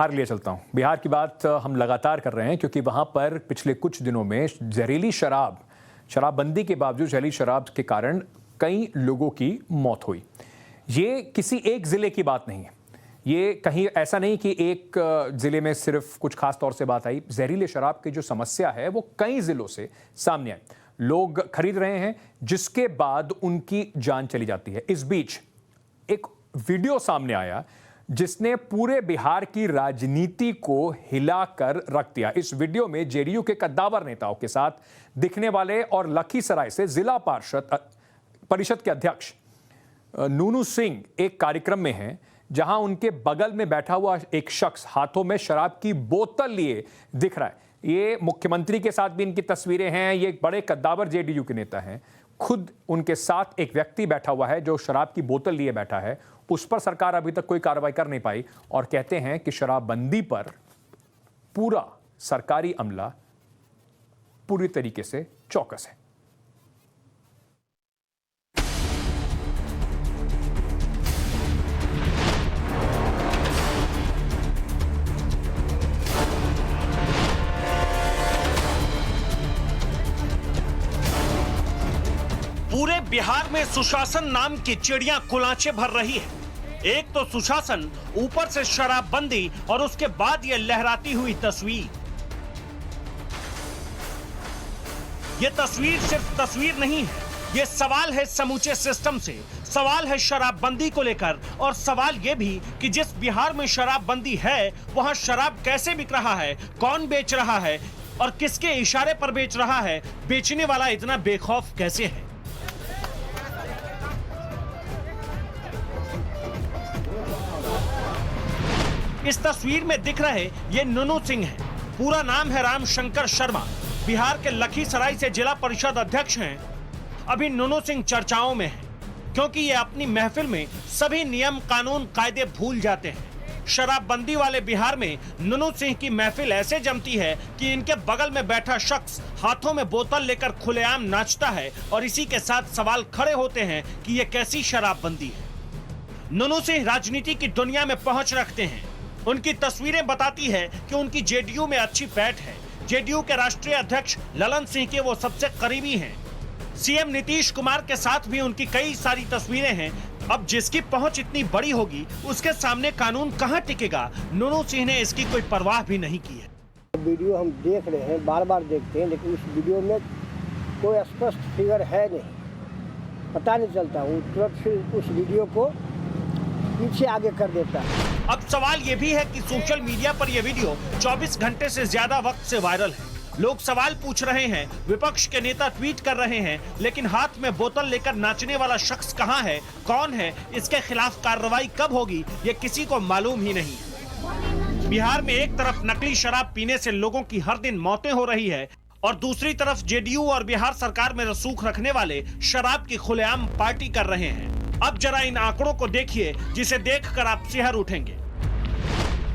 बिहार लिए चलता हूँ। बिहार की बात हम लगातार कर रहे हैं क्योंकि वहाँ पर पिछले कुछ दिनों में जहरीली शराबबंदी के बावजूद जहरीली शराब के कारण कई लोगों की मौत हुई। ये किसी एक ज़िले की बात नहीं है, ये कहीं ऐसा नहीं कि एक ज़िले में सिर्फ कुछ खास तौर से बात आई। जहरीले शराब की जो समस्या है वो कई ज़िलों से सामने आई। लोग खरीद रहे हैं जिसके बाद उनकी जान चली जाती है। इस बीच एक वीडियो सामने आया जिसने पूरे बिहार की राजनीति को हिलाकर रख दिया। इस वीडियो में जेडीयू के कद्दावर नेताओं के साथ दिखने वाले और लखीसराय से जिला परिषद के अध्यक्ष नूनू सिंह एक कार्यक्रम में हैं, जहां उनके बगल में बैठा हुआ एक शख्स हाथों में शराब की बोतल लिए दिख रहा है। ये मुख्यमंत्री के साथ भी इनकी तस्वीरें हैं। ये एक बड़े कद्दावर जेडीयू के नेता हैं। खुद उनके साथ एक व्यक्ति बैठा हुआ है जो शराब की बोतल लिए बैठा है। उस पर सरकार अभी तक कोई कार्रवाई कर नहीं पाई और कहते हैं कि शराबबंदी पर पूरा सरकारी अमला पूरी तरीके से चौकस है। पूरे बिहार में सुशासन नाम की चिड़िया कुलाचे भर रही है। एक तो सुशासन, ऊपर से शराबबंदी और उसके बाद ये लहराती हुई तस्वीर। ये तस्वीर सिर्फ तस्वीर नहीं है, ये सवाल है समूचे सिस्टम से, सवाल है शराबबंदी को लेकर और सवाल ये भी कि जिस बिहार में शराबबंदी है वहां शराब कैसे बिक रहा है, कौन बेच रहा है और किसके इशारे पर बेच रहा है, बेचने वाला इतना बेखौफ कैसे है। इस तस्वीर में दिख रहे ये नूनू सिंह हैं। पूरा नाम है रामशंकर शर्मा। बिहार के लखीसराय से जिला परिषद अध्यक्ष हैं। अभी नूनू सिंह चर्चाओं में हैं क्योंकि ये अपनी महफिल में सभी नियम कानून कायदे भूल जाते हैं। शराबबंदी वाले बिहार में नूनू सिंह की महफिल ऐसे जमती है कि इनके बगल में बैठा शख्स हाथों में बोतल लेकर खुलेआम नाचता है और इसी के साथ सवाल खड़े होते हैं कि ये कैसी शराबबंदी है। नूनू सिंह राजनीति की दुनिया में पहुंच रखते हैं। उनकी तस्वीरें बताती है कि उनकी जेडीयू में अच्छी पैठ है। जेडीयू के राष्ट्रीय अध्यक्ष ललन सिंह के वो सबसे करीबी हैं। सीएम नीतीश कुमार के साथ भी उनकी कई सारी तस्वीरें हैं। अब जिसकी पहुंच इतनी बड़ी होगी उसके सामने कानून कहां टिकेगा, नूनू सिंह ने इसकी कोई परवाह भी नहीं की है। वीडियो हम देख रहे हैं, बार बार देखते हैं, लेकिन इस वीडियो में कोई स्पष्ट फिगर है नहीं, पता नहीं चलता। वो तुरंत फिर उस वीडियो को पीछे आगे कर देता है। अब सवाल ये भी है कि सोशल मीडिया पर यह वीडियो 24 घंटे से ज्यादा वक्त से वायरल है। लोग सवाल पूछ रहे हैं, विपक्ष के नेता ट्वीट कर रहे हैं, लेकिन हाथ में बोतल लेकर नाचने वाला शख्स कहां है, कौन है, इसके खिलाफ कार्रवाई कब होगी, ये किसी को मालूम ही नहीं। बिहार में एक तरफ नकली शराब पीने से लोगों की हर दिन मौतें हो रही है और दूसरी तरफ जेडीयू और बिहार सरकार में रसूख रखने वाले शराब की खुलेआम पार्टी कर रहे हैं। अब जरा इन आंकड़ों को देखिए जिसे देखकर आप सिहर उठेंगे।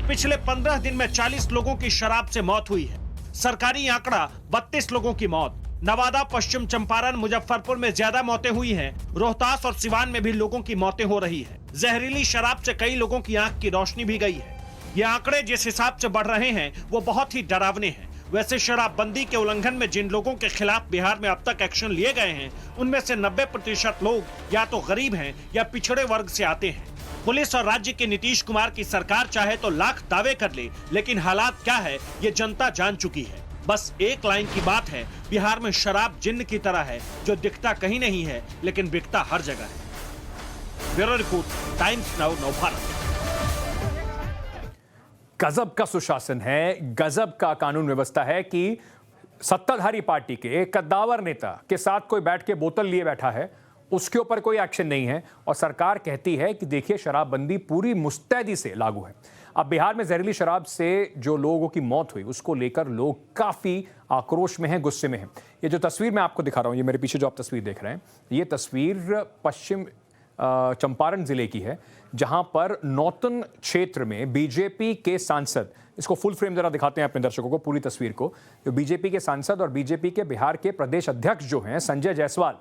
पिछले 15 दिन में 40 लोगों की शराब से मौत हुई है। सरकारी आंकड़ा 32 लोगों की मौत। नवादा, पश्चिम चंपारण, मुजफ्फरपुर में ज्यादा मौतें हुई हैं। रोहतास और सिवान में भी लोगों की मौतें हो रही है। जहरीली शराब से कई लोगों की आंख की रोशनी भी गई है। ये आंकड़े जिस हिसाब से बढ़ रहे हैं वो बहुत ही डरावने हैं। वैसे शराबबंदी के उल्लंघन में जिन लोगों के खिलाफ बिहार में अब तक एक्शन लिए गए हैं उनमें से 90% लोग या तो गरीब हैं या पिछड़े वर्ग से आते हैं। पुलिस और राज्य के नीतीश कुमार की सरकार चाहे तो लाख दावे कर ले, लेकिन हालात क्या है ये जनता जान चुकी है। बस एक लाइन की बात है, बिहार में शराब जिन्न की तरह है जो दिखता कहीं नहीं है लेकिन बिकता हर जगह है। Bureau report, times now Navbharat. गजब का सुशासन है, गजब का कानून व्यवस्था है कि सत्ताधारी पार्टी के एक कद्दावर नेता के साथ कोई बैठ के बोतल लिए बैठा है, उसके ऊपर कोई एक्शन नहीं है और सरकार कहती है कि देखिए शराबबंदी पूरी मुस्तैदी से लागू है। अब बिहार में जहरीली शराब से जो लोगों की मौत हुई उसको लेकर लोग काफी आक्रोश में हैं, गुस्से में हैं। ये जो तस्वीर मैं आपको दिखा रहा हूं, ये मेरे पीछे जो आप तस्वीर देख रहे हैं, ये तस्वीर पश्चिम चंपारण जिले की है, जहां पर नौतन क्षेत्र में बीजेपी के सांसद, इसको फुल फ्रेम जरा दिखाते हैं अपने दर्शकों को पूरी तस्वीर को। जो बीजेपी के सांसद और बीजेपी के बिहार के प्रदेश अध्यक्ष जो हैं संजय जायसवाल,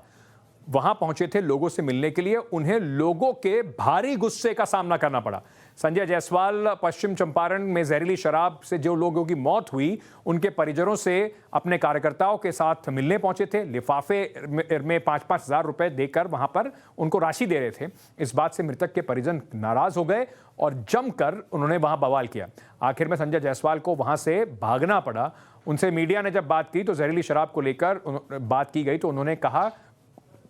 वहां पहुंचे थे लोगों से मिलने के लिए, उन्हें लोगों के भारी गुस्से का सामना करना पड़ा। संजय जायसवाल पश्चिम चंपारण में जहरीली शराब से जो लोगों की मौत हुई, उनके परिजनों से अपने कार्यकर्ताओं के साथ मिलने पहुंचे थे। लिफाफे में 5-5 हज़ार रुपए देकर वहां पर उनको राशि दे रहे थे। इस बात से मृतक के परिजन नाराज हो गए और जमकर उन्होंने वहां बवाल किया। आखिर में संजय जायसवाल को वहां से भागना पड़ा। उनसे मीडिया ने जब बात की तो जहरीली शराब को लेकर बात की गई तो उन्होंने कहा,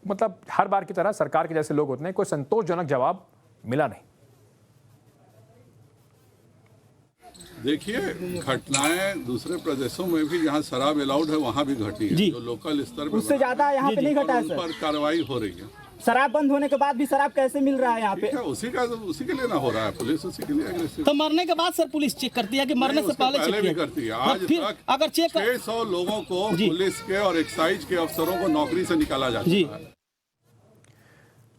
मतलब हर बार की तरह सरकार के जैसे लोग होते हैं, कोई संतोषजनक जवाब मिला नहीं। देखिए, घटनाएं दूसरे प्रदेशों में भी जहां शराब अलाउड है वहां भी घटी है। जो लोकल स्तर पर उससे ज्यादा यहाँ पे नहीं घटा है सर। पर कार्रवाई हो रही है। शराब बंद होने के बाद भी शराब कैसे मिल रहा है यहाँ पे? उसी के लिए ना हो रहा है, पुलिस उसी के लिए अग्रेसिव। तो मरने के बाद सर पुलिस चेक करती है कि मरने से पहले भी करती है। आज तक अगर चेक 600 लोगों को पुलिस के और एक्साइज के अफसरों को नौकरी से निकाला जा चुका है।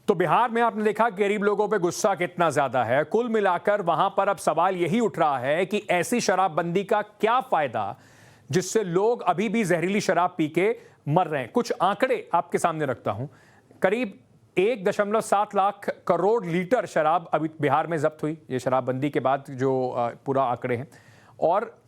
तो बिहार में आपने देखा गरीब लोगों पे गुस्सा कितना ज्यादा है। कुल मिलाकर वहां पर अब सवाल यही उठ रहा है कि ऐसी शराबबंदी का क्या फायदा जिससे लोग अभी भी जहरीली शराब पी के मर रहे हैं। कुछ आंकड़े आपके सामने रखता हूं। करीब 1.7 लाख करोड़ लीटर शराब अभी बिहार में जब्त हुई, ये शराबबंदी के बाद जो पूरा आंकड़े हैं। और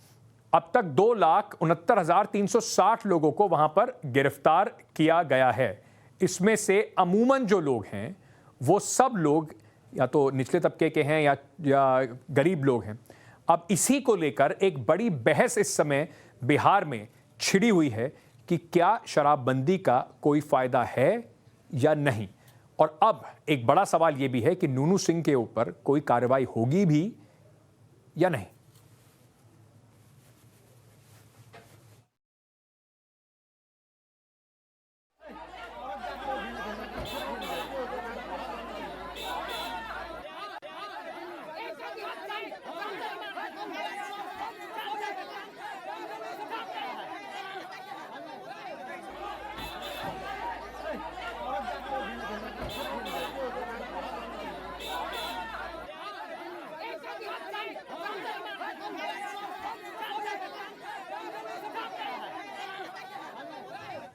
अब तक 2,69,360 लोगों को वहां पर गिरफ्तार किया गया है। इसमें से अमूमन जो लोग हैं वो सब लोग या तो निचले तबके के हैं या गरीब लोग हैं। अब इसी को लेकर एक बड़ी बहस इस समय बिहार में छिड़ी हुई है कि क्या शराबबंदी का कोई फायदा है या नहीं। और अब एक बड़ा सवाल यह भी है कि नूनू सिंह के ऊपर कोई कार्रवाई होगी भी या नहीं।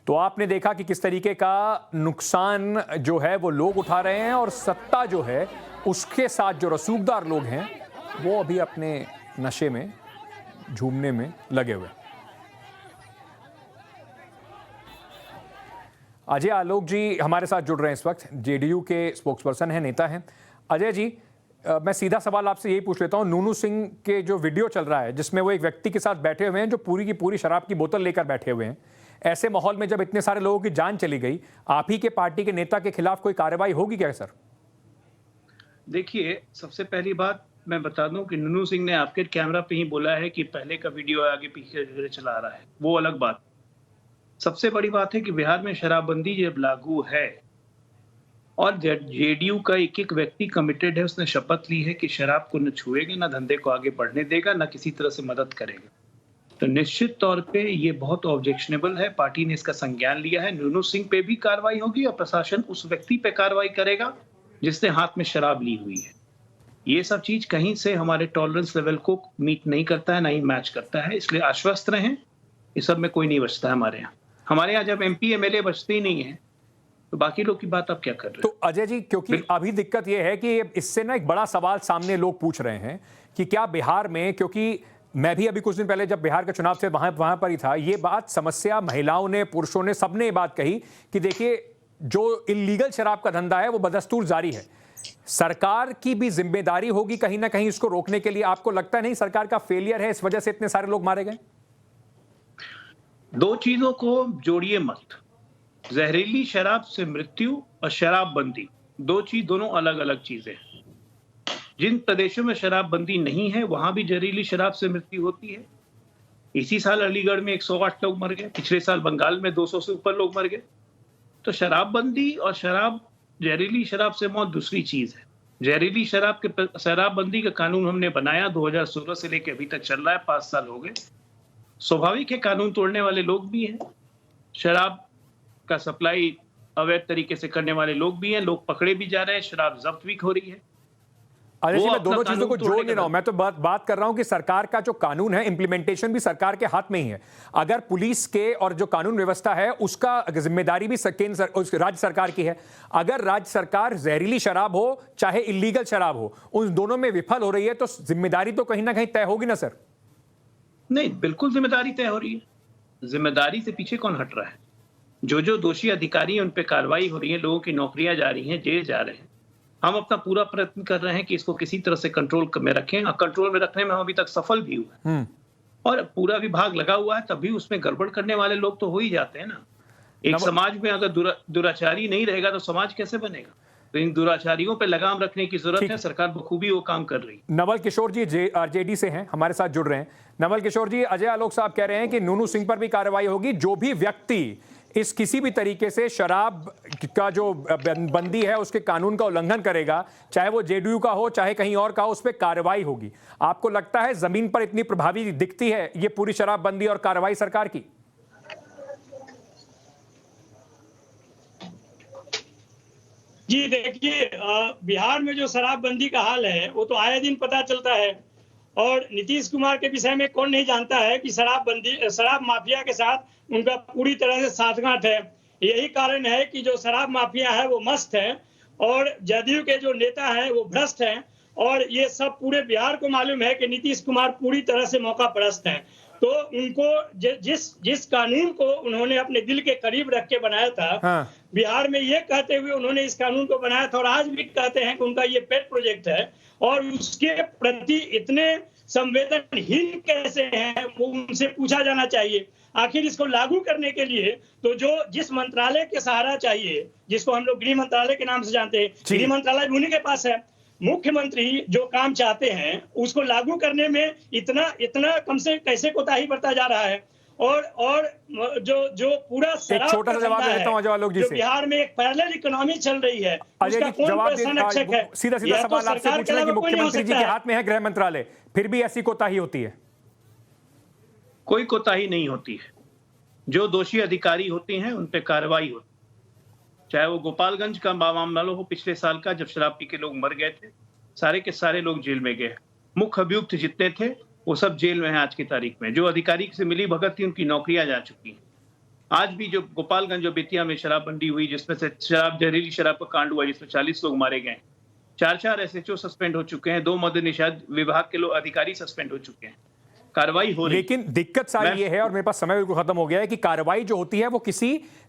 तो आपने देखा कि किस तरीके का नुकसान जो है वो लोग उठा रहे हैं और सत्ता जो है उसके साथ जो रसूखदार लोग हैं वो अभी अपने नशे में झूमने में लगे हुए। अजय आलोक जी हमारे साथ जुड़ रहे हैं इस वक्त, जेडीयू के स्पोक्सपर्सन हैं, नेता हैं। अजय जी, मैं सीधा सवाल आपसे यही पूछ लेता हूं। नूनू सिंह के जो वीडियो चल रहा है जिसमें वो एक व्यक्ति के साथ बैठे हुए हैं जो पूरी की पूरी शराब की बोतल लेकर बैठे हुए हैं, ऐसे माहौल में जब इतने सारे लोगों की जान चली गई, आप ही के पार्टी के नेता के खिलाफ कोई कार्रवाई होगी क्या सर? देखिए, सबसे पहली बात मैं बता दूं कि नूनू सिंह ने आपके कैमरा पे ही बोला है कि पहले का वीडियो आगे पीछे चला रहा है, वो अलग बात। सबसे बड़ी बात है कि बिहार में शराबबंदी जब लागू है और जेडीयू का एक एक व्यक्ति कमिटेड है, उसने शपथ ली है कि शराब को न छुएगा, ना धंधे को आगे बढ़ने देगा, ना किसी तरह से मदद करेगा, तो निश्चित तौर पे ये बहुत ऑब्जेक्शनेबल है। पार्टी ने इसका संज्ञान लिया है। नूनू सिंह पे भी कार्रवाई होगी और प्रशासन उस व्यक्ति पे कार्रवाई करेगा जिसने हाथ में शराब ली हुई है। ये सब चीज कहीं से हमारे टॉलरेंस लेवल को मीट नहीं करता है, ना ही मैच करता है, इसलिए आश्वस्त रहें, इस सब में कोई नहीं बचता है हमारे यहाँ। हमारे यहाँ जब एमपी एमएलए बचते ही नहीं है तो बाकी लोग की बात आप क्या कर रहे हैं? तो अजय जी, क्योंकि अभी दिक्कत यह है कि इससे ना एक बड़ा सवाल सामने लोग पूछ रहे हैं कि क्या बिहार में, क्योंकि मैं भी अभी कुछ दिन पहले जब बिहार के चुनाव थे वहां पर ही था, ये बात समस्या महिलाओं ने, पुरुषों ने, सबने ये बात कही कि देखिए जो इल्लीगल शराब का धंधा है वो बदस्तूर जारी है। सरकार की भी जिम्मेदारी होगी कहीं ना कहीं इसको रोकने के लिए। आपको लगता नहीं सरकार का फेलियर है, इस वजह से इतने सारे लोग मारे गए? दो चीजों को जोड़िए मत। जहरीली शराब से मृत्यु और शराबबंदी दोनों अलग अलग चीजें हैं। जिन प्रदेशों में शराबबंदी नहीं है वहां भी जहरीली शराब से मृत्यु होती है। इसी साल अलीगढ़ में 108 लोग मर गए, पिछले साल बंगाल में 200 से ऊपर लोग मर गए। तो शराबबंदी और जहरीली शराब से मौत दूसरी चीज है। जहरीली शराबबंदी का कानून हमने बनाया 2016 से लेकर अभी तक चल रहा है, 5 साल हो गए। स्वाभाविक है, कानून तोड़ने वाले लोग भी हैं, शराब का सप्लाई अवैध तरीके से करने वाले लोग भी हैं, लोग पकड़े भी जा रहे हैं, शराब जब्त भी हो रही है। अजय जी, वो मैं अपना दोनों चीजों कानून को जोड़ तोड़ने नहीं रहा हूं। मैं तो बात कर रहा हूं कि सरकार का जो कानून है, इंप्लीमेंटेशन भी सरकार के हाथ में ही है। अगर पुलिस के और जो कानून व्यवस्था है उसका जिम्मेदारी भी राज्य सरकार की है। अगर राज्य सरकार जहरीली शराब हो चाहे इलीगल शराब हो, उन दोनों में विफल हो रही है तो जिम्मेदारी तो कहीं ना कहीं तय होगी ना सर? नहीं, बिल्कुल जिम्मेदारी तय हो रही है। जिम्मेदारी से पीछे कौन हट रहा है? जो दोषी अधिकारी हैं उन पे कार्रवाई हो रही है, लोगों की नौकरियां जा रही हैं, जेल जा रहे हैं। हम अपना पूरा प्रयत्न कर रहे हैं कि इसको किसी तरह से कंट्रोल में रखें, और कंट्रोल में रखने में हम अभी तक सफल भी हुए। और पूरा विभाग लगा हुआ है, तब भी उसमें गड़बड़ करने वाले लोग तो हो ही जाते हैं ना। एक समाज में अगर दुराचारी नहीं रहेगा तो समाज कैसे बनेगा? तो इन दुराचारियों पे लगाम रखने की जरूरत है। सरकार बखूबी वो काम कर रही है। नवल किशोर जी आरजेडी से हैं, हमारे साथ जुड़ रहे हैं। नवल किशोर जी, अजय आलोक साहब कह रहे हैं कि नूनू सिंह पर भी कार्रवाई होगी। जो भी व्यक्ति इस किसी भी तरीके से शराब का जो बंदी है उसके कानून का उल्लंघन करेगा, चाहे वो जेडीयू का हो चाहे कहीं और का हो, उस पर कार्रवाई होगी। आपको लगता है जमीन पर इतनी प्रभावी दिखती है ये पूरी शराबबंदी और कार्रवाई सरकार की? जी देखिए, बिहार में जो शराबबंदी का हाल है वो तो आए दिन पता चलता है। और नीतीश कुमार के विषय में कौन नहीं जानता है कि शराब माफिया के साथ उनका पूरी तरह से साठगांठ है। यही कारण है कि जो शराब माफिया है वो मस्त है और जदयू के जो नेता हैं वो भ्रष्ट हैं। और ये सब पूरे बिहार को मालूम है कि नीतीश कुमार पूरी तरह से मौका परस्त हैं। तो उनको जिस कानून को उन्होंने अपने दिल के करीब रख के बनाया था, बिहार में ये कहते हुए उन्होंने इस कानून को बनाया था और आज भी कहते हैं कि उनका ये पेट प्रोजेक्ट है और उसके प्रति इतने संवेदनहीन कैसे हैं वो उनसे पूछा जाना चाहिए। आखिर इसको लागू करने के लिए तो जिस मंत्रालय के सहारा चाहिए, जिसको हम लोग गृह मंत्रालय के नाम से जानते हैं, गृह मंत्रालय भी उन्हीं के पास है। मुख्यमंत्री जो काम चाहते हैं उसको लागू करने में इतना कम से कैसे कोताही बरता जा रहा है। और जो पूरा एक छोटा सा जवाब देता हूं अजय आलोक जी से। बिहार में एक पैरेलल इकोनॉमी चल रही है, उसका कौन संरक्षक है? सीधा सवाल आपसे पूछना है कि मुख्यमंत्री जी के हाथ में है गृह मंत्रालय, फिर भी ऐसी कोताही होती है? कोई कोताही नहीं होती है। जो दोषी अधिकारी होते हैं उन पे कार्रवाई होती है। चाहे वो गोपालगंज का मामला हो पिछले साल का, जब शराब पी के लोग मर गए थे, सारे के सारे लोग जेल में गए। मुख्य अभियुक्त जितने थे वो सब जेल में हैं आज की तारीख में। जो अधिकारी से मिली भगत थी उनकी नौकरियां जा चुकी हैं। आज भी जो गोपालगंज और बेतिया में शराबबंदी हुई, जिसमें से जहरीली शराब का कांड हुआ, जिसमें 40 लोग मारे गए, 4 एसएचओ सस्पेंड हो चुके हैं, 2 मद्य निषेध विभाग के लोग अधिकारी सस्पेंड हो चुके हैं। कार्रवाई हो रही। लेकिन दिक्कत सारी ये है, और मेरे पास समय बिल्कुल खत्म हो गया है, कि कार्रवाई जो होती है वो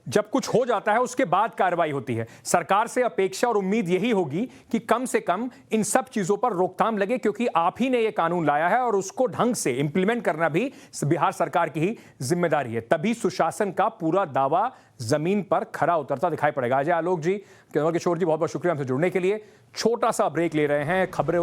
जब कुछ हो जाता है उसके बाद कार्रवाई होती है। सरकार से अपेक्षा और उम्मीद यही होगी कि कम से कम इन सब चीजों पर रोकथाम लगे, क्योंकि आप ही ने ये कानून लाया है और उसको ढंग से इंप्लीमेंट करना भी बिहार सरकार की ही जिम्मेदारी है। तभी सुशासन का पूरा दावा जमीन पर खरा उतरता दिखाई पड़ेगा। अजय आलोक जी, नवल किशोर जी, बहुत बहुत शुक्रिया हमसे जुड़ने के लिए। छोटा सा ब्रेक ले रहे हैं खबरों